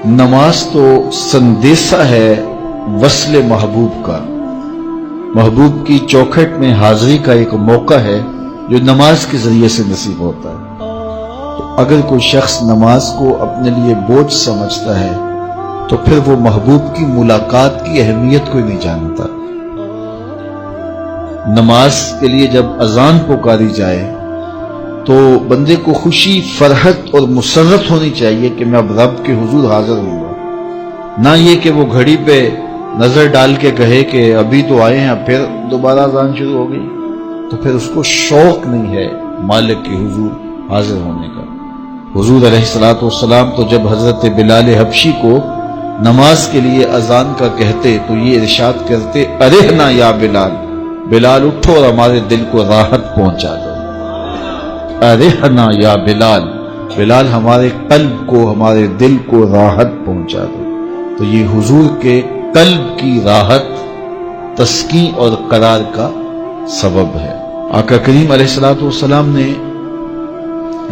نماز تو سندیسہ ہے وصل محبوب کا، محبوب کی چوکھٹ میں حاضری کا ایک موقع ہے جو نماز کے ذریعے سے نصیب ہوتا ہے۔ تو اگر کوئی شخص نماز کو اپنے لیے بوجھ سمجھتا ہے تو پھر وہ محبوب کی ملاقات کی اہمیت کو ہی نہیں جانتا۔ نماز کے لیے جب اذان پکاری جائے تو بندے کو خوشی، فرحت اور مسرت ہونی چاہیے کہ میں اب رب کے حضور حاضر ہوں گا، نہ یہ کہ وہ گھڑی پہ نظر ڈال کے کہے کہ ابھی تو آئے ہیں پھر دوبارہ اذان شروع ہو گئی، تو پھر اس کو شوق نہیں ہے مالک کے حضور حاضر ہونے کا۔ حضور علیہ الصلوۃ والسلام تو جب حضرت بلال حبشی کو نماز کے لیے اذان کا کہتے تو یہ ارشاد کرتے، ارحنا یا بلال، بلال اٹھو اور ہمارے دل کو راحت پہنچا دو۔ ارحنا یا بلال، بلال ہمارے قلب کو، ہمارے دل کو راحت پہنچا دو۔ تو یہ حضور کے قلب کی راحت، تسکین اور قرار کا سبب ہے۔ آقا کریم علیہ الصلوۃ والسلام نے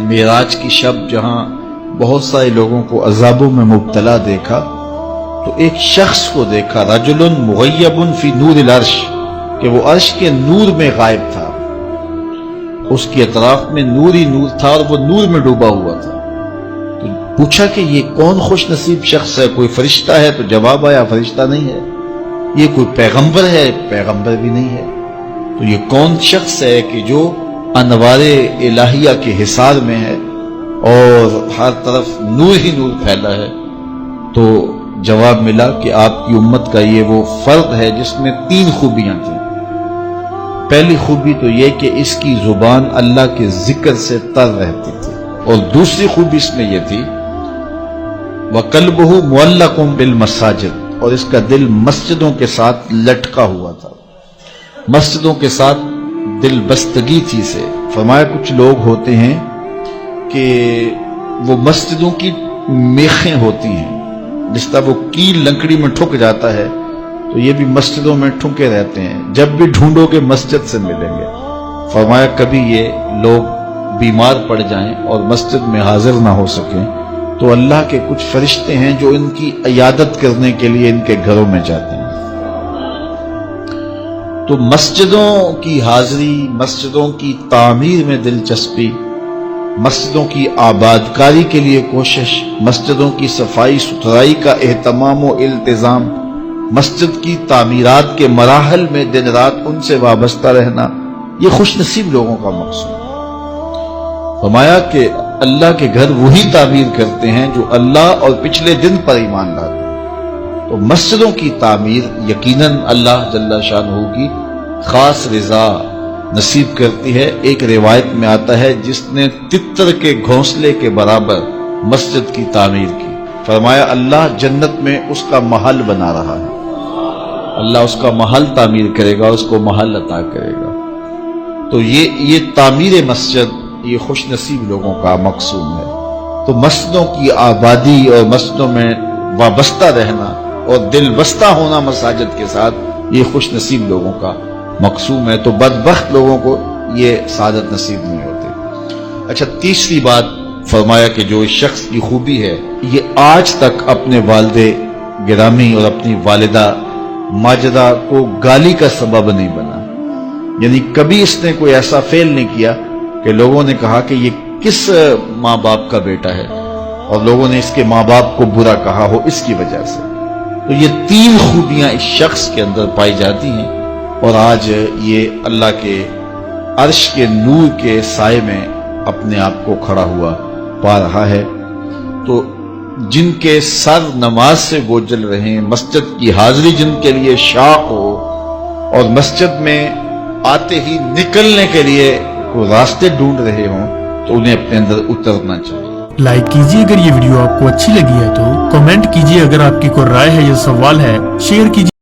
معراج کی شب جہاں بہت سارے لوگوں کو عذابوں میں مبتلا دیکھا تو ایک شخص کو دیکھا، رجل مغیب فی نور العرش، کہ وہ عرش کے نور میں غائب تھا، اس کے اطراف میں نور ہی نور تھا اور وہ نور میں ڈوبا ہوا تھا۔ تو پوچھا کہ یہ کون خوش نصیب شخص ہے، کوئی فرشتہ ہے؟ تو جواب آیا فرشتہ نہیں ہے، یہ کوئی پیغمبر ہے؟ پیغمبر بھی نہیں ہے۔ تو یہ کون شخص ہے کہ جو انوار الہیہ کے حصار میں ہے اور ہر طرف نور ہی نور پھیلا ہے؟ تو جواب ملا کہ آپ کی امت کا یہ وہ فرد ہے جس میں 3 خوبیاں تھیں۔ پہلی خوبی تو یہ کہ اس کی زبان اللہ کے ذکر سے تر رہتی تھی، اور دوسری خوبی اس میں یہ تھی وَقَلْبُهُ مُعَلَّقٌ بِالْمَسَاجِدِ، اور اس کا دل مسجدوں کے ساتھ لٹکا ہوا تھا، مسجدوں کے ساتھ دل بستگی تھی سے۔ فرمایا کچھ لوگ ہوتے ہیں کہ وہ مسجدوں کی میخیں ہوتی ہیں، جس طرح وہ کیل لکڑی میں ٹھک جاتا ہے تو یہ بھی مسجدوں میں ٹھکے رہتے ہیں، جب بھی ڈھونڈو گے مسجد سے ملیں گے۔ فرمایا کبھی یہ لوگ بیمار پڑ جائیں اور مسجد میں حاضر نہ ہو سکیں تو اللہ کے کچھ فرشتے ہیں جو ان کی عیادت کرنے کے لیے ان کے گھروں میں جاتے ہیں۔ تو مسجدوں کی حاضری، مسجدوں کی تعمیر میں دلچسپی، مسجدوں کی آباد کاری کے لیے کوشش، مسجدوں کی صفائی ستھرائی کا اہتمام و التزام، مسجد کی تعمیرات کے مراحل میں دن رات ان سے وابستہ رہنا، یہ خوش نصیب لوگوں کا مقصود ہے۔ فرمایا کہ اللہ کے گھر وہی تعمیر کرتے ہیں جو اللہ اور پچھلے دن پر ایمان لاتے ہیں۔ تو مسجدوں کی تعمیر یقیناً اللہ جل شانہ کی خاص رضا نصیب کرتی ہے۔ ایک روایت میں آتا ہے جس نے تتر کے گھونسلے کے برابر مسجد کی تعمیر کی، فرمایا اللہ جنت میں اس کا محل بنا رہا ہے، اللہ اس کا محل تعمیر کرے گا، اس کو محل عطا کرے گا۔ تو یہ تعمیر مسجد یہ خوش نصیب لوگوں کا مقصود ہے۔ تو مسجدوں کی آبادی اور مسجدوں میں وابستہ رہنا اور دل بستہ ہونا مساجد کے ساتھ، یہ خوش نصیب لوگوں کا مقصود ہے۔ تو بدبخت لوگوں کو یہ سعادت نصیب نہیں ہوتی۔ اچھا، تیسری بات فرمایا کہ جو اس شخص کی خوبی ہے، یہ آج تک اپنے والد گرامی اور اپنی والدہ ماجدہ کو گالی کا سبب نہیں بنا، یعنی کبھی اس نے کوئی ایسا فعل نہیں کیا کہ لوگوں نے کہا کہ یہ کس ماں باپ کا بیٹا ہے اور لوگوں نے اس کے ماں باپ کو برا کہا ہو اس کی وجہ سے۔ تو یہ 3 خوبیاں اس شخص کے اندر پائی جاتی ہیں، اور آج یہ اللہ کے عرش کے نور کے سائے میں اپنے آپ کو کھڑا ہوا پا رہا ہے۔ تو جن کے سر نماز سے بوجھل رہیں، مسجد کی حاضری جن کے لیے شوق ہو اور مسجد میں آتے ہی نکلنے کے لیے کوئی راستے ڈھونڈ رہے ہوں، تو انہیں اپنے اندر اترنا چاہیے۔ لائک کیجیے اگر یہ ویڈیو آپ کو اچھی لگی ہے تو، کمنٹ کیجیے اگر آپ کی کوئی رائے ہے یا سوال ہے، شیئر کیجیے۔